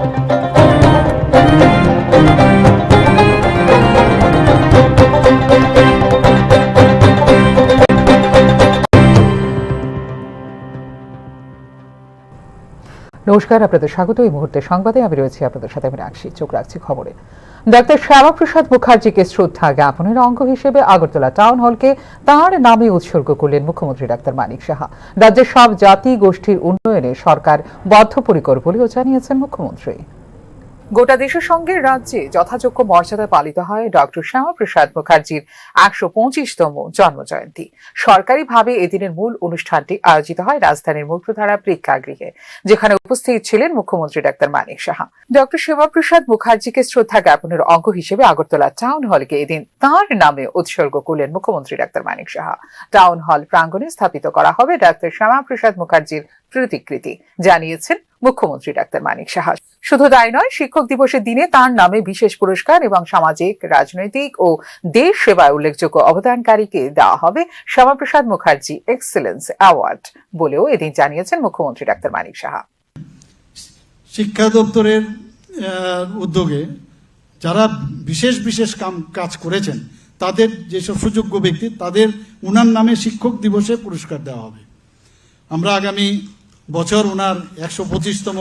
নমস্কার, আপনাদের স্বাগত। এই মুহূর্তে সংবাদে আমি রয়েছি আপনাদের সাথে। আমি রাখছি চোখ রাখছি খবরে। ডাক্তার শ্যামাপ্রসাদ মুখার্জিকে শ্রদ্ধা জ্ঞাপনের অঙ্গ হিসেবে আগরতলা টাউন হলকে তাঁর নামে উৎসর্গ করলেন মুখ্যমন্ত্রী ডাক্তার মানিক সাহা। রাজ্যের সব জাতি গোষ্ঠীর উন্নয়নে সরকার বদ্ধপরিকর বলেও জানিয়েছেন মুখ্যমন্ত্রী। গোটা দেশের সঙ্গে রাজ্যে যথাযোগ্য মর্যাদা পালিত হয় ডক্টর শ্যামাপ্রসাদ মুখার্জির ১২৫তম জন্মজয়ন্তী। সরকারিভাবে এদিনের মূল অনুষ্ঠানটি আয়োজিত হয় রাজধানীর মুক্তধারা প্রেক্ষাগৃহে, যেখানে উপস্থিত ছিলেন মুখ্যমন্ত্রী ডাক্তার মানিক সাহা। ডক্টর শ্যামাপ্রসাদ মুখার্জিকে শ্রদ্ধা জ্ঞাপনের অঙ্গ হিসেবে আগরতলা টাউন হলকে এদিন তাঁর নামে উৎসর্গ করলেন মুখ্যমন্ত্রী doctor Manik Saha. Town hall প্রাঙ্গণে স্থাপিত করা হবে ডাক্তার শ্যামাপ্রসাদ মুখার্জির প্রতিকৃতি, জানিয়েছেন মুখ্যমন্ত্রী ডাক্তার মানিক সাহা। শুধু তাই নয়, শিক্ষক দিবসের দিনে তার নামে বিশেষ পুরস্কার এবং সামাজিক, রাজনৈতিক ও দেশ সেবায় উল্লেখযোগ্য অবদানকারীকে দেওয়া হবে শ্যামাপ্রসাদ মুখার্জি এক্সেলেন্স অ্যাওয়ার্ড বলেও এদিন জানিয়েছেন মুখ্যমন্ত্রী ডাক্তার মানিক সাহা। শিক্ষা দপ্তরের উদ্যোগে যারা বিশেষ বিশেষ কাজ করেছেন, তাদের যেসব সুযোগ্য ব্যক্তি, তাদের উনার নামে শিক্ষক দিবসে পুরস্কার দেওয়া হবে। আমরা আগামী বছর উনার ১২৫তম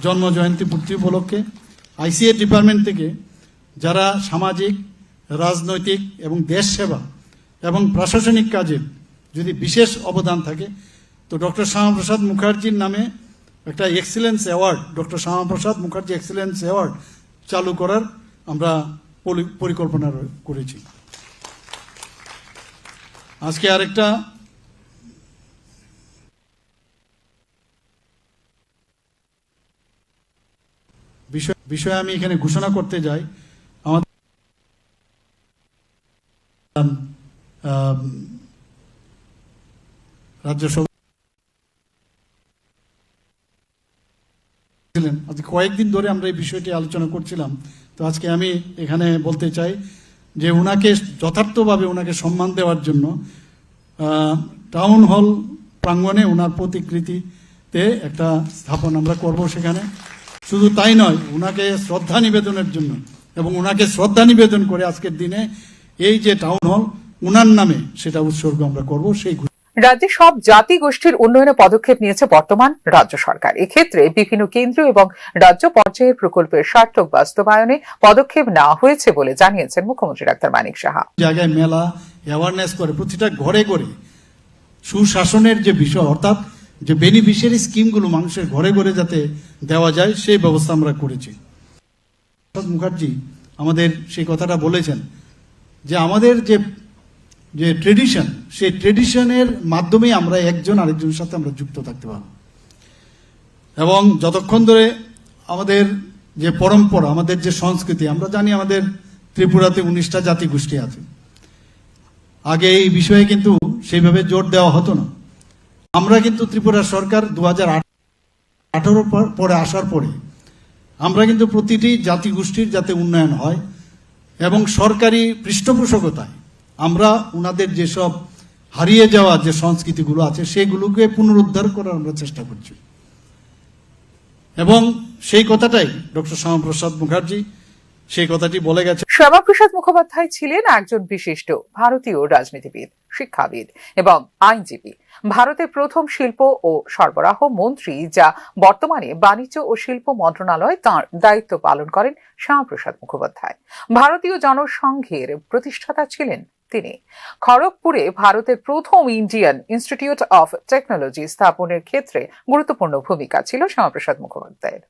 জন্ম জয়ন্তী পূর্তি উপলক্ষে আইসিএ ডিপার্টমেন্ট থেকে যারা সামাজিক, রাজনৈতিক এবং দেশ সেবা এবং প্রশাসনিক কাজে যদি বিশেষ অবদান থাকে, তো ডক্টর শ্যামাপ্রসাদ মুখার্জির নামে একটা excellence award, doctor Shyamaprasad Mukherjee excellence award চালু করার আমরা পরিকল্পনা করেছি। আজকে আরেকটা বিষয় আমি এখানে ঘোষণা করতে যাই। আমাদের রাজ্যসভা ছিলেন, আজকে কয়েকদিন ধরে আমরা এই বিষয়টি আলোচনা করছিলাম। তো আজকে আমি এখানে বলতে চাই যে ওনাকে যথার্থভাবে ওনাকে সম্মান দেওয়ার জন্য টাউন হল প্রাঙ্গণে ওনার প্রতিকৃতিতে একটা স্থাপন আমরা করব সেখানে। শুধু তাই নয়, ওনাকে শ্রদ্ধা নিবেদনের জন্য এবং ওনাকে শ্রদ্ধা নিবেদন করে আজকের দিনে এই যে টাউন হল ওনার নামে সেটা উৎসর্গ আমরা করব। সেই রাজ্যে সব জাতি গোষ্ঠীর উন্নয়নে পদক্ষেপ নিয়েছে বর্তমান রাজ্য সরকার। এক্ষেত্রে বিভিন্ন কেন্দ্রীয় এবং রাজ্য পর্যায়ের প্রকল্পের সার্থক বাস্তবায়নে পদক্ষেপ নেওয়া হয়েছে বলে জানিয়েছেন মুখ্যমন্ত্রী ডাক্তার মানিক সাহা। জায়গায় মেলা, অ্যাওয়ারনেস করে প্রতিটা ঘরে ঘরে সুশাসনের যে বিষয়, অর্থাৎ যে বেনিফিশিয়ারি স্কিমগুলো মানুষের ঘরে ঘরে যাতে দেওয়া যায়, সেই ব্যবস্থা আমরা করেছি। মুখার্জি আমাদের সেই কথাটা বলেছেন যে আমাদের যে ট্রেডিশন, সেই ট্রেডিশনের মাধ্যমে আমরা একজন আরেকজনের সাথে আমরা যুক্ত থাকতে পারব। এবং যতক্ষণ ধরে আমাদের যে পরম্পরা, আমাদের যে সংস্কৃতি, আমরা জানি আমাদের ত্রিপুরাতে 19টা জাতি গোষ্ঠী আছে। আগে এই বিষয়ে কিন্তু সেইভাবে জোর দেওয়া হতো না। আমরা কিন্তু ত্রিপুরা সরকার 2018 পরে আসার পরে আমরা কিন্তু প্রতিটি জাতিগোষ্ঠীর যাতে উন্নয়ন হয় এবং সরকারি পৃষ্ঠপোষকতায় আমরা ওনাদের যেসব হারিয়ে যাওয়া যে সংস্কৃতিগুলো আছে সেগুলোকে পুনরুদ্ধার করার আমরা চেষ্টা করছি। এবং সেই কথাটাই ডক্টর শ্যামাপ্রসাদ মুখার্জি সেই কথাটি বলে গেছে। শ্যামাপ্রসাদ মুখোপাধ্যায় ছিলেন একজন বিশিষ্ট ভারতীয় রাজনীতিবিদ, শিক্ষাবিদ এবং আইনজীবী। ভারতের প্রথম শিল্প ও সরবরাহ মন্ত্রী, যা বর্তমানে বাণিজ্য ও শিল্প মন্ত্রণালয়, তাঁর দায়িত্ব পালন করেন শ্যামাপ্রসাদ মুখোপাধ্যায়। ভারতীয় জনসংঘের প্রতিষ্ঠাতা ছিলেন তিনি। খড়গপুরে ভারতের প্রথম ইন্ডিয়ান ইনস্টিটিউট অফ টেকনোলজি স্থাপনের ক্ষেত্রে গুরুত্বপূর্ণ ভূমিকা ছিল শ্যামাপ্রসাদ মুখোপাধ্যায়ের।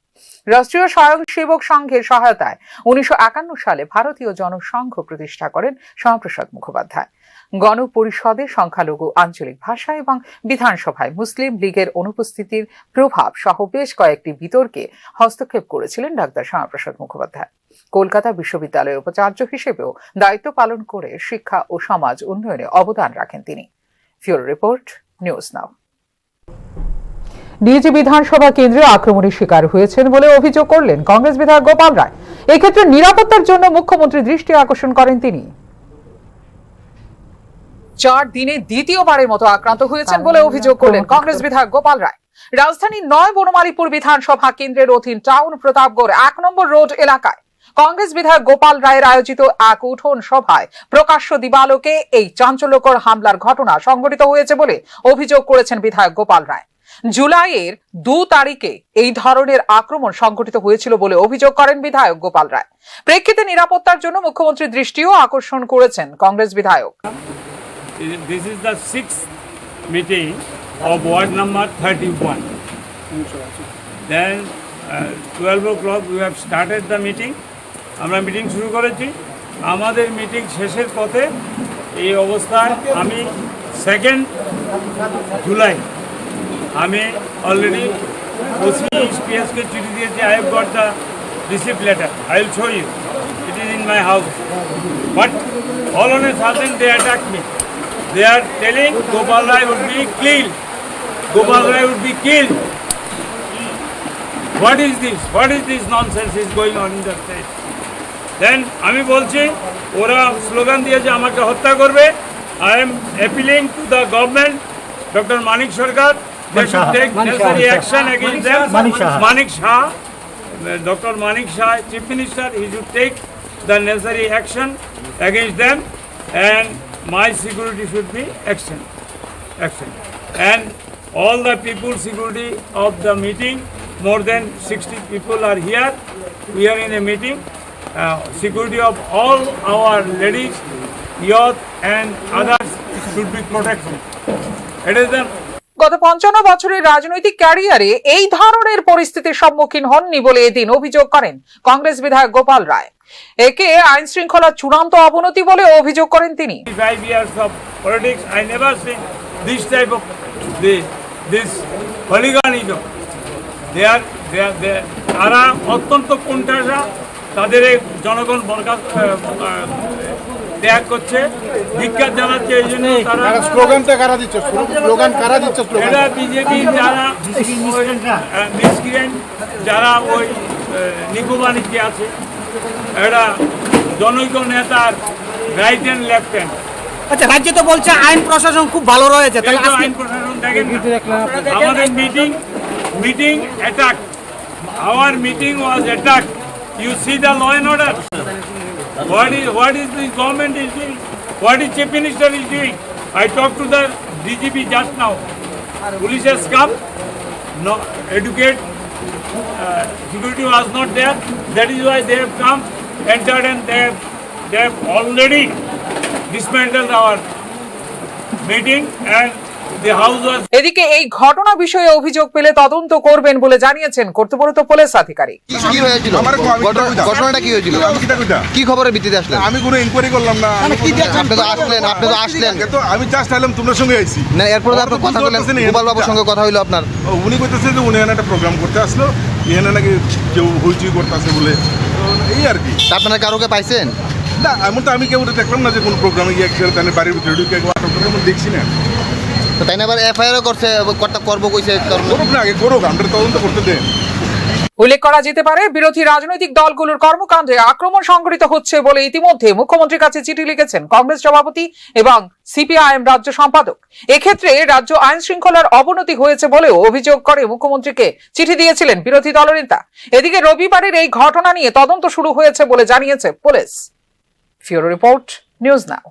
রাষ্ট্রীয় স্বয়ংসেবক সংঘের সহায়তায় 1951 সালে ভারতীয় জনসংঘ প্রতিষ্ঠা করেন শ্যামাপ্রসাদ মুখোপাধ্যায়। গণপরিষদে সংখ্যালঘু আঞ্চলিক ভাষা এবং বিধানসভায় মুসলিম লীগের অনুপস্থিতির প্রভাব সহ বেশ কয়েকটি বিতর্কে হস্তক্ষেপ করেছিলেন ডাক্তার শ্যামাপ্রসাদ মুখোপাধ্যায়। কলকাতা বিশ্ববিদ্যালয়ের উপাচার্য হিসেবেও দায়িত্ব পালন করে শিক্ষা ও সমাজ উন্নয়নে অবদান রাখেন তিনি। ফিউরো রিপোর্ট, নিউজ নাও। নিজ বিধানসভা কেন্দ্রে আক্রমণের শিকার হয়েছেন বলে অভিযোগ করলেন কংগ্রেস বিধায়ক গোপাল রায়। এক্ষেত্রে নিরাপত্তার জন্য মুখ্যমন্ত্রীর দৃষ্টি আকর্ষণ করেন তিনি। 4 দিনে দ্বিতীয়বারের মতো আক্রান্ত হয়েছেন বলে অভিযোগ করলেন কংগ্রেস বিধায়ক গোপাল রায়। রাজধানীর 9 বনমালীপুর বিধানসভা কেন্দ্রের অধীন টাউন প্রতাপগড় 1 নম্বর রোড এলাকায় কংগ্রেস বিধায়ক গোপাল রায়ের আয়োজিত এক উঠোন সভায় প্রকাশ্য দিবালোকে এই চাঞ্চল্যকর হামলার ঘটনা সংঘটিত হয়েছে বলে অভিযোগ করেছেন বিধায়ক গোপাল রায়। জুলাইয়ের 2 তারিখে এই ধরনের আক্রমণ সংঘটিত হয়েছিল বলে অভিযোগ করেন বিধায়ক গোপাল রায়। প্রেক্ষিতে নিরাপত্তার জন্য মুখ্যমন্ত্রীর দৃষ্টিও আকর্ষণ করেছেন কংগ্রেস বিধায়ক। This is the 6th meeting of ward number 31. Then 12 o'clock we have started the meeting. আমরা মিটিং শুরু করেছি। আমাদের মিটিং শেষের পথে এই অবস্থায় আমি 2nd জুলাই আমি অলরেডি ওসি পিএসকে চিঠি দিয়েছি। I have got the receipt letter, I will show you, it is in my house. But all on a sudden they attack me. They are telling Gopal Rai would be killed. Gopal Rai would be killed. What is this? What is this nonsense is going on in the state? Then আমি বলছি ওরা slogan দিয়েছে আমাকে হত্যা করবে। I am appealing to the government, Dr. Manik Sarkar, they should take necessary action against them. Manik Shah, Dr. Manik Shah, Chief Minister, he should take the necessary action against them, and my security should be action. And all the people security of the meeting, more than 60 people are here. We are in a meeting. Security of all our ladies, youth and others should be protected. It is the গত 55 বছরের রাজনৈতিক ক্যারিয়ারে এই ধরনের পরিস্থিতির সম্মুখীন হননি বলে এদিন অভিযোগ করেন কংগ্রেস বিধায়ক গোপাল রায়। একে আইন শৃঙ্খলার চূড়ান্ত অবনতি বলে অভিযোগ করেন তিনি। 5 years of politics, I never seen this type of this hooliganism. তারা অত্যন্ত কোণঠাসা, তাদের জনগণ ত্যাগ করছে, ধিক্কার জানাচ্ছে। এই জন্য তারা এরা বিজেপি যারা মিসক্রিয়েন্ট, যারা ওই নিকো বাণিজ্যে আছে, এরা জনৈক নেতার রাইট হ্যান্ড লেফট হ্যান্ড। আচ্ছা, রাজ্যে তো বলছে আইন প্রশাসন খুব ভালো রয়েছে, তাহলে আইন প্রশাসন দেখেন আমাদের meeting attack. Our meeting was attacked. You see the law and order. What is the government is doing? What is Chief Minister is doing? I talked to the DGP just now. Police has come. No educate. Security was not there. That is why they have come, entered, and they have already dismantled our meeting, and the house was. এদিকে এই ঘটনা বিষয়ে অভিযোগ পেলে তদন্ত করবেন বলে জানিয়েছেন কর্তব্যরত পুলিশ আধিকারিক। কি হয়েছিল? ঘটনাটা কি হয়েছিল? কি খবরের ভিত্তিতে আসলেন? আমি কোনো ইনকোয়ারি করলাম না। আপনি তো আসলেন। তো আমি জাস্ট এলাম তোমার সঙ্গে আইছি না, এরপর আপনি কথা বললেন, গোপাল বাবুর সঙ্গে কথা হইলো আপনার। উনি কইতেছে যে উনি একটা প্রোগ্রাম করতে আসলো, এখানে নাকি কেউ হইচই করতেছে বলে, এই আর কি। আপনারা কারোকে পাইছেন? না, আমি কেউ দেখলাম না যে কোন প্রোগ্রামে গিয়ে তাদের বাড়ির ভিতরে ঢুকে আটক করে, আমি দেখছি না। তো তাই না, আবার এফআইআরও করছে, করবো কইছে। করুক না, আগে করুক, আমরা তদন্ত করতে দেন। উল্লেখ করা যেতে পারে, বিরোধী রাজনৈতিক দলগুলোর কর্মকাণ্ডে আক্রমণ সংঘটিত হচ্ছে বলে ইতিমধ্যে মুখ্যমন্ত্রীর কাছে চিঠি লিখেছেন কংগ্রেস সভাপতি এবং সিপিআইএম রাজ্য সম্পাদক। এক্ষেত্রে রাজ্য আইন শৃঙ্খলার অবনতি হয়েছে বলেও অভিযোগ করে মুখ্যমন্ত্রীকে চিঠি দিয়েছিলেন বিরোধী দলনেতা। এদিকে রবিবারের এই ঘটনা নিয়ে তদন্ত শুরু হয়েছে বলে জানিয়েছে police. Bureau report, news now.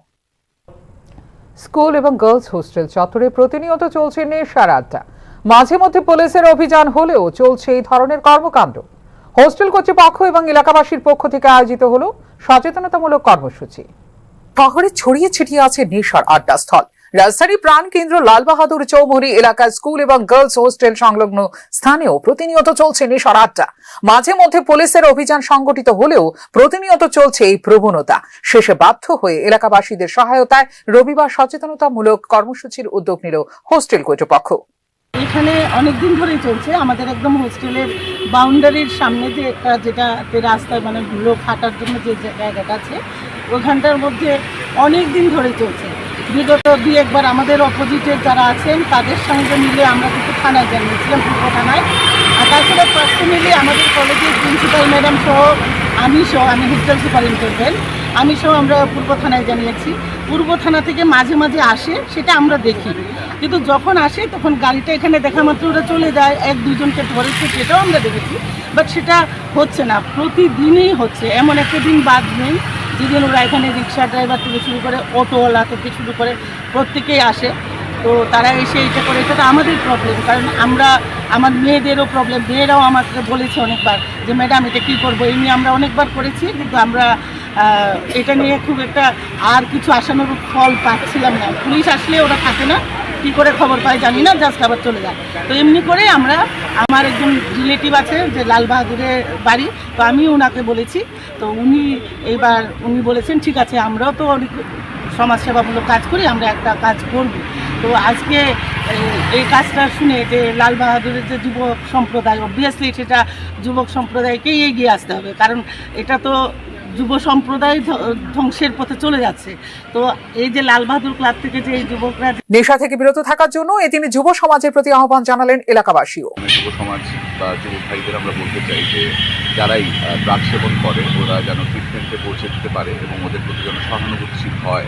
School এবং গার্লস হোস্টেল চত্বরে প্রতিনিয়ত চলছে নেশার আড্ডা। মাঝে মধ্যে পুলিশের অভিযান হলেও চলছে এই ধরনের কর্মকাণ্ড। হোস্টেল কর্তৃপক্ষ এবং এলাকাবাসীর পক্ষ থেকে আয়োজিত হলো সচেতনতামূলক কর্মসূচি। শহরে ছড়িয়ে ছিটিয়ে আছে নেশার আড্ডা স্থল। রাজধানীর প্রাণকেন্দ্র লালবাহাদুর চৌমুহনী এলাকায় স্কুল এবং গার্লস হোস্টেল সংলগ্ন স্থানেও প্রতিনিয়ত চলছে নেশার আড্ডা। মাঝে মধ্যে পুলিশের অভিযান সংগঠিত হলেও প্রতিনিয়ত চলছে এই প্রবণতা। শেষে বাধ্য হয়ে এলাকাবাসীদের সহায়তায় রবিবার সচেতনতামূলক কর্মসূচির উদ্যোগ নিল হোস্টেল কর্তৃপক্ষ। এখানে অনেকদিন ধরেই চলছে, আমাদের একদম হোস্টেলের বাউন্ডারির সামনে যে একটা যেটাতে রাস্তায় মানে লোক হাঁটার জন্য যে জায়গাটা আছে, ওখানটার মধ্যে অনেক দিন ধরে চলছে। বিগত 2-1বার আমাদের অপোজিটের যারা আছেন তাদের সঙ্গে মিলে আমরা কিন্তু থানায় জানিয়েছিলাম, পূর্ব থানায়। আর তাছাড়া পার্সোনালি আমাদের কলেজের প্রিন্সিপাল ম্যাডাম সহ আমি হোস্টেল সুপারিনটেন্ডেন্ট, আমি সহ আমরা পূর্ব থানায় জানিয়েছি। পূর্ব থানা থেকে মাঝে মাঝে আসে, সেটা আমরা দেখি, কিন্তু যখন আসে তখন গাড়িটা এখানে দেখা মাত্র ওরা চলে যায়, 1-2 জনকে ধরেছে, সেটাও আমরা দেখেছি। বাট সেটা হচ্ছে না, প্রতিদিনই হচ্ছে। এমন একটা দিন বাদ নেই যেদিন ওরা এখানে রিক্সা ড্রাইভার থেকে শুরু করে অটোওয়ালা থেকে শুরু করে প্রত্যেকেই আসে। তো তারা এসে এটা করে, এটা তো আমাদের প্রবলেম, কারণ আমার মেয়েদেরও প্রবলেম। মেয়েরাও আমাকে বলেছে অনেকবার যে ম্যাডাম এটা কী করবো, এই নিয়ে আমরা অনেকবার করেছি, কিন্তু আমরা এটা নিয়ে খুব একটা আর কিছু আশানুর ফল পাচ্ছিলাম না। পুলিশ আসলে ওরা থাকে না, কী করে খবর পায় জানি না, জাস্ট আবার চলে যায়। তো এমনি করে আমার একজন রিলেটিভ আছে যে লাল বাহাদুরের বাড়ি, তো আমি ওনাকে বলেছি, তো উনি বলেছেন ঠিক আছে, আমরাও তো অনেক সমাজসেবামূলক কাজ করি, আমরা একটা কাজ করব। তো আজকে এই কাজটা শুনে যে লাল বাহাদুরের যে যুবক সম্প্রদায়, অবভিয়াসলি সেটা যুবক সম্প্রদায়কেই এগিয়ে আসতে হবে, কারণ এটা তো যুব সম্প্রদায় ধ্বংসের পথে চলে যাচ্ছে। তো এই যে লাল বাহাদুর ক্লাব থেকে যে এই যুবকরা নেশা থেকে বিরত থাকার জন্য এদিনে যুব সমাজের প্রতি আহ্বান জানালেন এলাকাবাসীও। যুব সমাজ বা যুবক ভাইদের আমরা বলতে চাই যে যারাই ড্রাগ সেবন করে ওরা যেন ট্রিটমেন্টে পৌঁছে দিতে পারে এবং ওদের প্রতি যেন সহানুভূতিশীল হয়,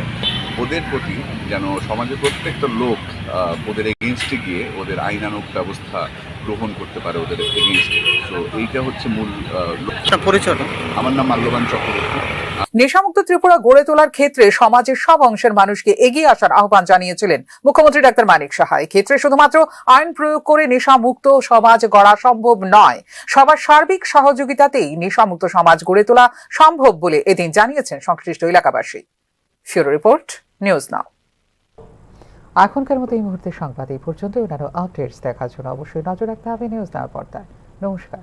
ওদের প্রতি যেন সমাজের প্রত্যেকটা লোক ওদের এগেনস্টে গিয়ে ওদের আইনানুগ ব্যবস্থা গ্রহণ করতে পারে ওদের এগেনস্টে। তো এইটা হচ্ছে মূল পরিচয়। আমার নাম মাল্যবান চক্রবর্তী। নেশামুক্ত ত্রিপুরা গড়ে তোলার ক্ষেত্রে সমাজের সব অংশের মানুষকে এগিয়ে আসার আহ্বান জানিয়েছিলেন মুখ্যমন্ত্রী ডাক্তার মানিক সাহা। ক্ষেত্রে শুধুমাত্র আইন প্রয়োগ করে নেশামুক্ত সমাজ গড়া সম্ভব নয়, সবার সার্বিক সহযোগিতাতেই নেশামুক্ত সমাজ গড়ে তোলা সম্ভব বলে এদিন জানিয়েছেন সংশ্লিষ্ট এলাকাবাসী। ব্যুরো রিপোর্ট, নিউজ নাও। এখনকার মতো এই মুহূর্তে সংবাদ এই পর্যন্ত। অন্যান্য আপডেটস দেখার জন্য অবশ্যই নজর রাখতে হবে নিউজ নাও পর্দায়। নমস্কার।